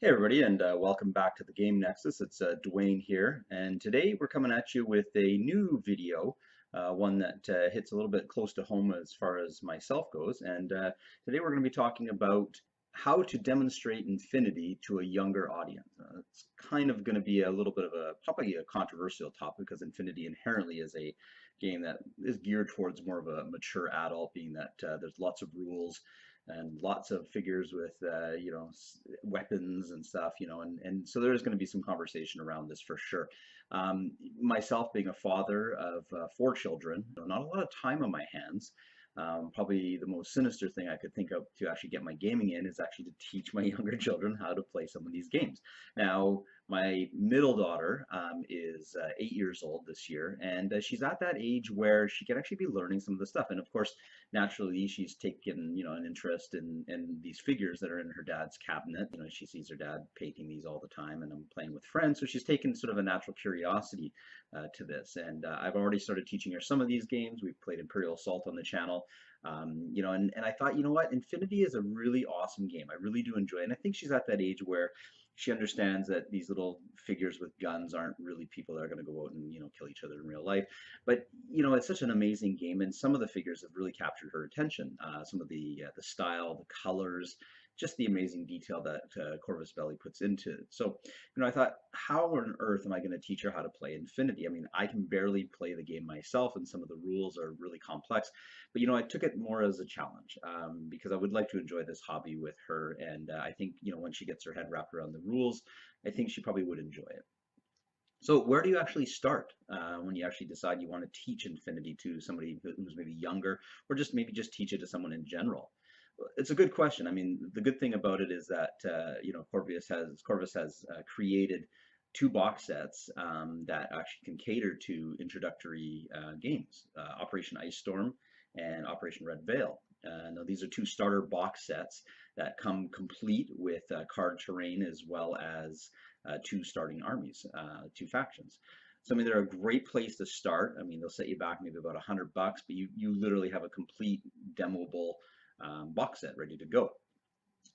Hey everybody, and welcome back to the Game Nexus. It's Dwayne here, and today we're coming at you with a new video, one that hits a little bit close to home as far as myself goes. And today we're going to be talking about how to demonstrate Infinity to a younger audience. It's kind of going to be a little bit of probably a controversial topic because Infinity inherently is a game that is geared towards more of a mature adult, being that there's lots of rules and lots of figures with weapons and stuff, and so there's going to be some conversation around this for sure. Myself being a father of four children, not a lot of time on my hands. Probably the most sinister thing I could think of to actually get my gaming in is actually to teach my younger children how to play some of these games. Now, my middle daughter is 8 years old this year, and she's at that age where she can actually be learning some of the stuff. And of course, naturally, she's taken an interest in these figures that are in her dad's cabinet. She sees her dad painting these all the time, and I'm playing with friends, so she's taken sort of a natural curiosity to this. And I've already started teaching her some of these games. We've played Imperial Assault on the channel. And I thought, you know what, Infinity is a really awesome game. I really do enjoy it. And I think she's at that age where she understands that these little figures with guns aren't really people that are going to go out and kill each other in real life. But it's such an amazing game, and some of the figures have really captured her attention. Some of the style, the colors, just the amazing detail that Corvus Belli puts into it. So, I thought, how on earth am I going to teach her how to play Infinity? I mean, I can barely play the game myself, and some of the rules are really complex. But I took it more as a challenge because I would like to enjoy this hobby with her, and I think when she gets her head wrapped around the rules, I think she probably would enjoy it. So where do you actually start when you actually decide you want to teach Infinity to somebody who's maybe younger, or just maybe just teach it to someone in general? It's a good question. I mean, the good thing about it is that Corvus has created two box sets that actually can cater to introductory games, Operation Ice Storm and Operation Red Veil. Now these are two starter box sets that come complete with card terrain as well as two starting armies, two factions. So I mean, they're a great place to start. I mean, they'll set you back maybe about $100, but you literally have a complete demoable box set ready to go.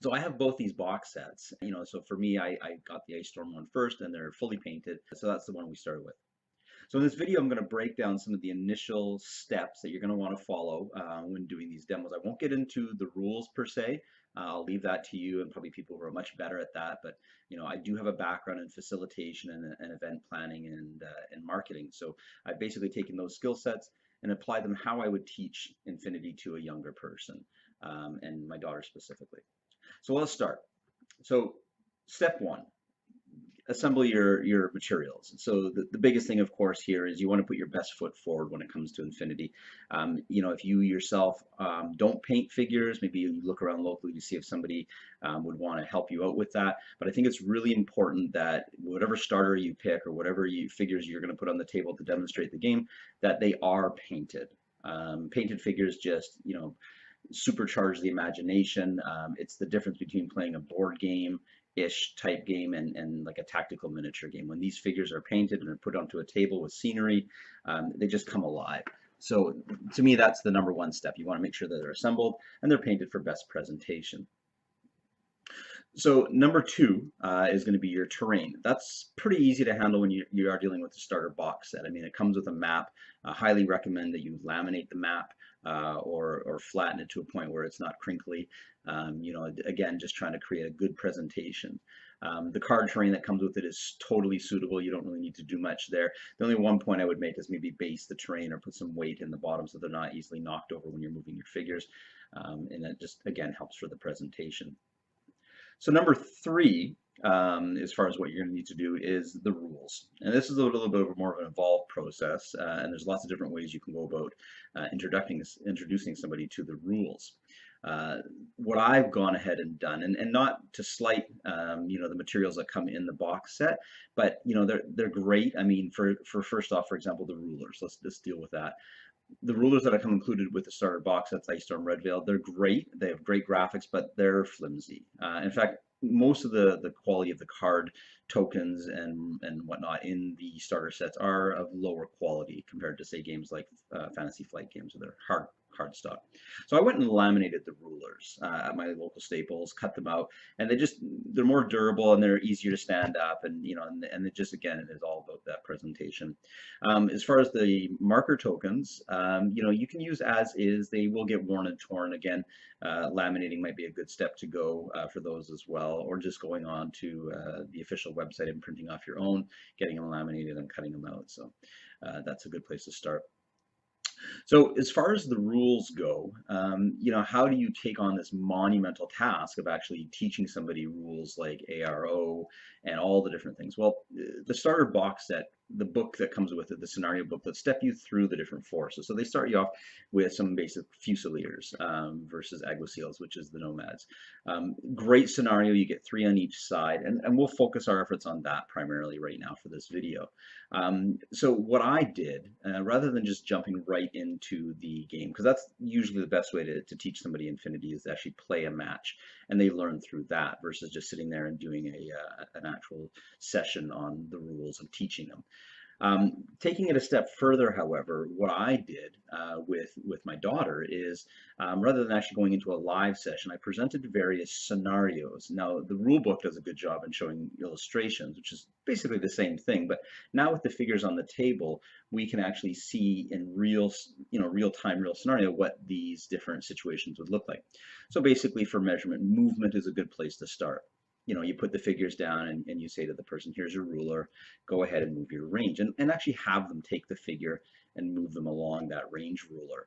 So I have both these box sets. So for me, I got the Ice Storm one first, and they're fully painted. So that's the one we started with. So in this video, I'm going to break down some of the initial steps that you're going to want to follow when doing these demos. I won't get into the rules per se. I'll leave that to you and probably people who are much better at that. But I do have a background in facilitation and event planning and marketing. So I've basically taken those skill sets and applied them how I would teach Infinity to a younger person and my daughter specifically. So let's start. So step one, assemble your materials. So the biggest thing, of course, here is you want to put your best foot forward when it comes to Infinity. If you yourself don't paint figures, maybe you look around locally to see if somebody would want to help you out with that. But I think it's really important that whatever starter you pick or whatever figures you're going to put on the table to demonstrate the game, that they are painted. Painted figures just, supercharge the imagination. It's the difference between playing a board game-ish type game and like a tactical miniature game. When these figures are painted and are put onto a table with scenery, they just come alive. So to me, that's the number one step. You want to make sure that they're assembled and they're painted for best presentation. So number two is going to be your terrain. That's pretty easy to handle when you are dealing with the starter box set. I mean, it comes with a map. I highly recommend that you laminate the map or flatten it to a point where it's not crinkly. Again, just trying to create a good presentation. The card terrain that comes with it is totally suitable. You don't really need to do much there. The only one point I would make is maybe base the terrain or put some weight in the bottom so they're not easily knocked over when you're moving your figures. And that just, again, helps for the presentation. So number three, as far as what you're going to need to do, is the rules. And this is a little bit more of an involved process, and there's lots of different ways you can go about introducing somebody to the rules. What I've gone ahead and done, and not to slight, the materials that come in the box set, but they're great. I mean, for first off, for example, the rulers. Let's deal with that. The rulers that I come included with the starter box, that's Ice Storm Red Veil, they're great. They have great graphics, but they're flimsy. In fact, most of the quality of the card tokens and whatnot in the starter sets are of lower quality compared to, say, games like Fantasy Flight games, where they're cardstock. So I went and laminated the rulers at my local Staples, cut them out, and they're more durable and they're easier to stand up, and and it just, again, it is all about that presentation. As far as the marker tokens, you can use as is. They will get worn and torn. Again, laminating might be a good step to go for those as well, or just going on to the official website and printing off your own, getting them laminated and cutting them out. So that's a good place to start. So as far as the rules go, how do you take on this monumental task of actually teaching somebody rules like ARO and all the different things? Well, the starter box set, the book that comes with it, the scenario booklet, step you through the different forces. So they start you off with some basic fusiliers versus aguaciles, which is the nomads. Great scenario, you get 3 on each side, and we'll focus our efforts on that primarily right now for this video. So what I did, rather than just jumping right into the game, because that's usually the best way to teach somebody Infinity, is to actually play a match, and they learn through that versus just sitting there and doing an actual session on the rules and teaching them. Taking it a step further, however, what I did with my daughter is, rather than actually going into a live session, I presented various scenarios. Now, the rule book does a good job in showing illustrations, which is basically the same thing, but now with the figures on the table, we can actually see in real time, real scenario, what these different situations would look like. So basically, for measurement, movement is a good place to start. You put the figures down and you say to the person, here's your ruler, go ahead and move your range, and actually have them take the figure and move them along that range ruler.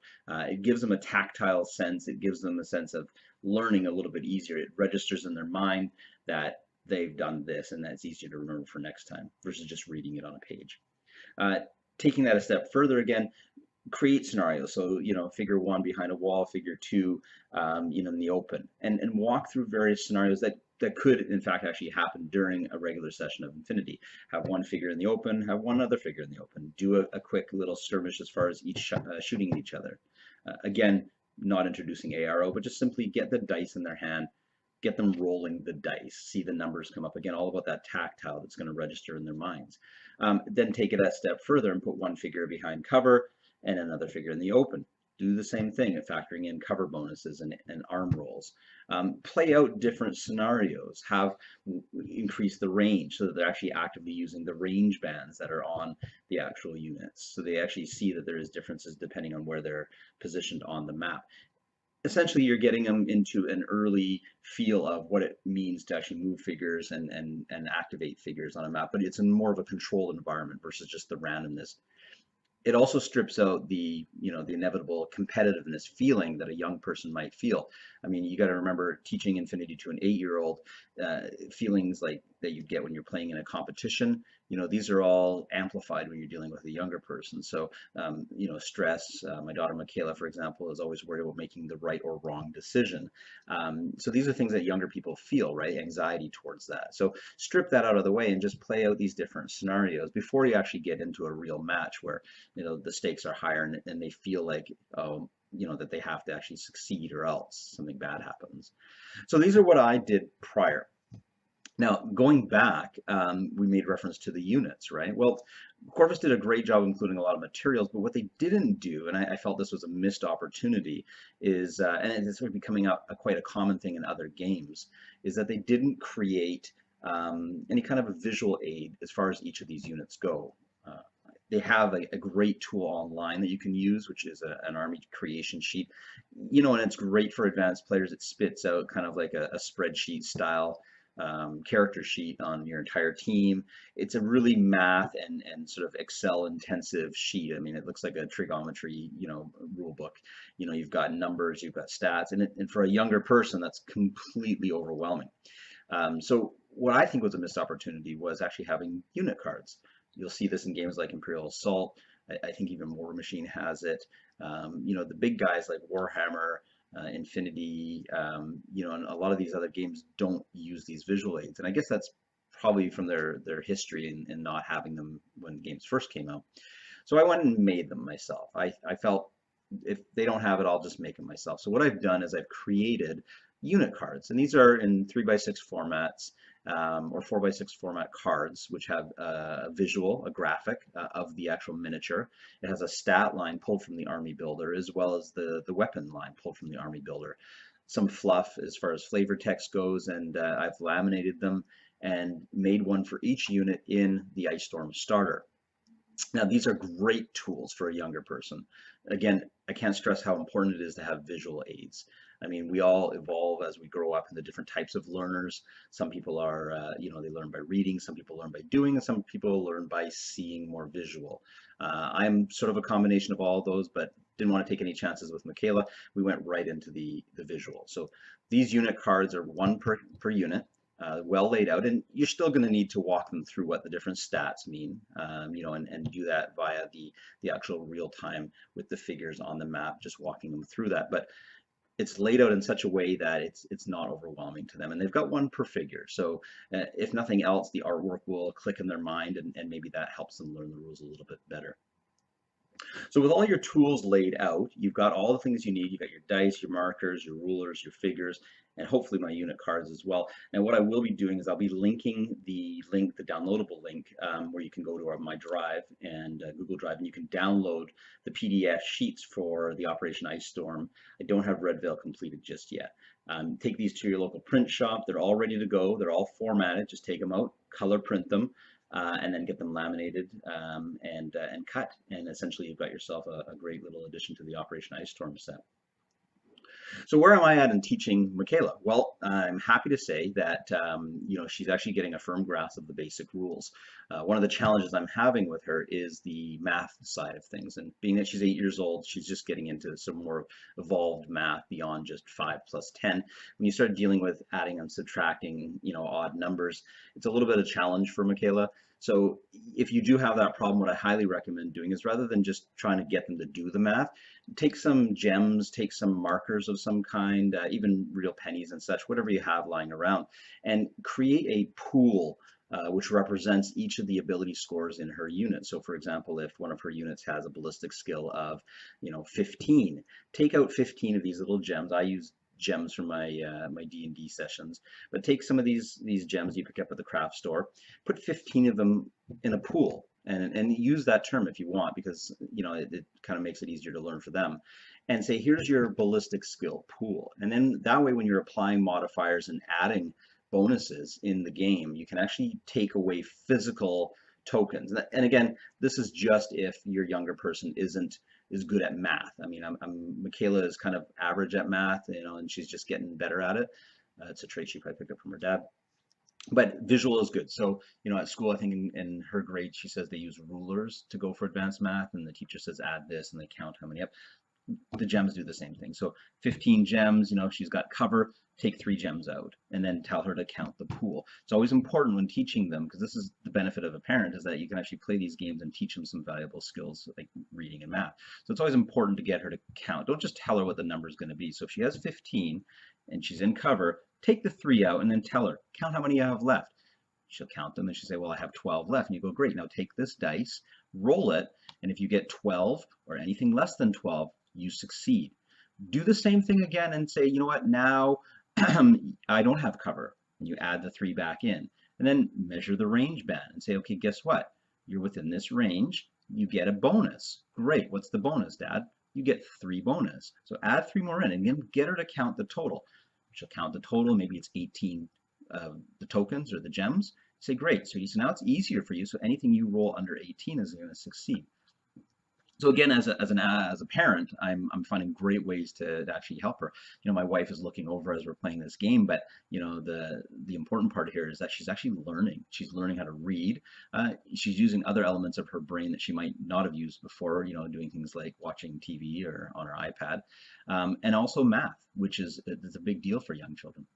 It gives them a tactile sense. It gives them a sense of learning a little bit easier. It registers in their mind that they've done this, and that's easier to remember for next time versus just reading it on a page. Taking that a step further, again, create scenarios. So, figure 1 behind a wall, figure 2, in the open, and walk through various scenarios that could, in fact, actually happen during a regular session of Infinity. Have one figure in the open, have one other figure in the open. Do a quick little skirmish as far as each shooting at each other. Again, not introducing ARO, but just simply get the dice in their hand, get them rolling the dice, see the numbers come up. Again, all about that tactile that's going to register in their minds. Then take it a step further and put one figure behind cover and another figure in the open. Do the same thing, factoring in cover bonuses and arm rolls. Play out different scenarios, increase the range so that they're actually actively using the range bands that are on the actual units. So they actually see that there is differences depending on where they're positioned on the map. Essentially, you're getting them into an early feel of what it means to actually move figures and activate figures on a map, but it's in more of a controlled environment versus just the randomness. It also strips out the inevitable competitiveness feeling that a young person might feel. I mean, you got to remember, teaching Infinity to an 8-year-old, feelings like that you get when you're playing in a competition, these are all amplified when you're dealing with a younger person. So, stress. My daughter Michaela, for example, is always worried about making the right or wrong decision. So these are things that younger people feel, right? Anxiety towards that. So strip that out of the way and just play out these different scenarios before you actually get into a real match where the stakes are higher and they feel like that they have to actually succeed or else something bad happens. So these are what I did prior. Now, going back, we made reference to the units, right? Well, Corvus did a great job including a lot of materials, but what they didn't do, and I felt this was a missed opportunity, is, and it's sort of becoming quite a common thing in other games, is that they didn't create any kind of a visual aid as far as each of these units go. They have a great tool online that you can use, which is an army creation sheet, and it's great for advanced players. It spits out kind of like a spreadsheet style character sheet on your entire team. It's a really math and sort of Excel intensive sheet. I mean, it looks like a trigonometry, rule book. You've got numbers, you've got stats, and for a younger person, that's completely overwhelming. So what I think was a missed opportunity was actually having unit cards. You'll see this in games like Imperial Assault. I think even War Machine has it. The big guys like Warhammer, Infinity, and a lot of these other games don't use these visual aids. And I guess that's probably from their history in not having them when games first came out. So I went and made them myself. I felt if they don't have it, I'll just make them myself. So what I've done is I've created unit cards, and these are in 3x6 formats. or 4x6 format cards, which have a visual, a graphic of the actual miniature. It has a stat line pulled from the army builder, as well as the weapon line pulled from the army builder. Some fluff as far as flavor text goes, and I've laminated them and made one for each unit in the Ice Storm starter. Now, these are great tools for a younger person. Again, I can't stress how important it is to have visual aids. I mean, we all evolve as we grow up into different types of learners. Some people are, they learn by reading, some people learn by doing, and some people learn by seeing more visual. I'm sort of a combination of all those, but didn't want to take any chances with Michaela. We went right into the visual. So these unit cards are one per unit. Well laid out, and you're still going to need to walk them through what the different stats mean, and do that via the actual real time with the figures on the map, just walking them through that. But it's laid out in such a way that it's not overwhelming to them, and they've got one per figure. So if nothing else, the artwork will click in their mind, and maybe that helps them learn the rules a little bit better. So with all your tools laid out, you've got all the things you need. You've got your dice, your markers, your rulers, your figures, and hopefully my unit cards as well. And what I will be doing is I'll be linking the downloadable link, where you can go to my Drive and Google Drive, and you can download the PDF sheets for the Operation Ice Storm. I don't have Red Veil completed just yet. Take these to your local print shop. They're all ready to go. They're all formatted. Just take them out, color print them, and then get them laminated and cut. And essentially you've got yourself a great little addition to the Operation Ice Storm set. So where am I at in teaching Michaela? Well, I'm happy to say that she's actually getting a firm grasp of the basic rules. One of the challenges I'm having with her is the math side of things, and being that she's 8 years old, she's just getting into some more evolved math beyond just 5 plus 10. When you start dealing with adding and subtracting, odd numbers, it's a little bit of a challenge for Michaela. So if you do have that problem, what I highly recommend doing is, rather than just trying to get them to do the math, take some gems, take some markers of some kind, even real pennies and such, whatever you have lying around, and create a pool which represents each of the ability scores in her unit. So for example, if one of her units has a ballistic skill of 15, take out 15 of these little gems. I use gems from my my D&D sessions, but take some of these gems you pick up at the craft store, put 15 of them in a pool, and use that term if you want, because it kind of makes it easier to learn for them, and say, here's your ballistic skill pool. And then that way, when you're applying modifiers and adding bonuses in the game, you can actually take away physical tokens. And again, this is just if your younger person is good at math. I mean, Michaela is kind of average at math, and she's just getting better at it. It's a trait she probably picked up from her dad. But visual is good. So, at school, I think in her grade, she says they use rulers to go for advanced math, and the teacher says add this, and they count how many up. The gems do the same thing. So 15 gems, she's got cover, take 3 gems out, and then tell her to count the pool. It's always important when teaching them, because this is the benefit of a parent, is that you can actually play these games and teach them some valuable skills like reading and math. So it's always important to get her to count. Don't just tell her what the number is going to be. So if she has 15 and she's in cover, take the 3 out and then tell her, count how many you have left. She'll count them and she'll say, well, I have 12 left. And you go, great, now take this dice, roll it, and if you get 12 or anything less than 12, you succeed. Do the same thing again and say, you know what, now I don't have cover. And you add the 3 back in. And then measure the range band and say, okay, guess what? You're within this range. You get a bonus. Great. What's the bonus, Dad? You get 3 bonus. So add 3 more in and then get her to count the total. She'll count the total. Maybe it's 18 the tokens or the gems. Say, great. So now it's easier for you. So anything you roll under 18 is going to succeed. So again, as a parent, I'm finding great ways to actually help her. My wife is looking over as we're playing this game, but the important part here is that she's actually learning. She's learning how to read. She's using other elements of her brain that she might not have used before. Doing things like watching TV or on her iPad, and also math, which is a big deal for young children.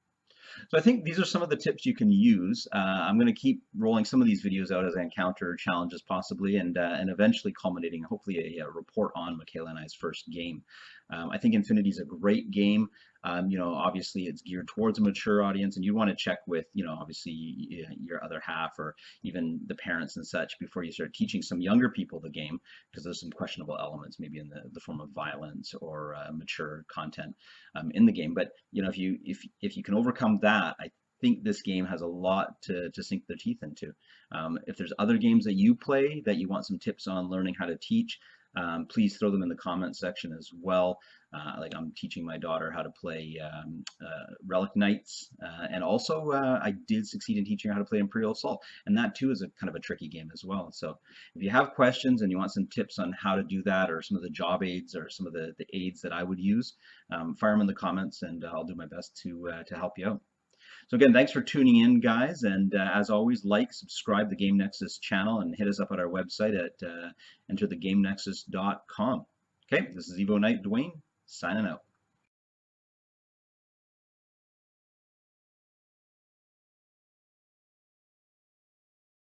So I think these are some of the tips you can use. I'm going to keep rolling some of these videos out as I encounter challenges possibly, and eventually culminating hopefully a report on Michaela and I's first game. I think Infinity is a great game. Obviously it's geared towards a mature audience, and you want to check with, obviously your other half or even the parents and such before you start teaching some younger people the game, because there's some questionable elements maybe in the form of violence or mature content in the game. But if you can overcome that, think this game has a lot to sink their teeth into. If there's other games that you play that you want some tips on learning how to teach, please throw them in the comment section as well. Like I'm teaching my daughter how to play Relic Knights, and also I did succeed in teaching her how to play Imperial Assault, and that too is a kind of a tricky game as well. So if you have questions and you want some tips on how to do that, or some of the job aids, or some of the aids that I would use, fire them in the comments, and I'll do my best to help you out. So again, thanks for tuning in, guys. And as always, like, subscribe to the Game Nexus channel, and hit us up at our website at enterthegamenexus.com. Okay, this is Evo Knight Dwayne, signing out.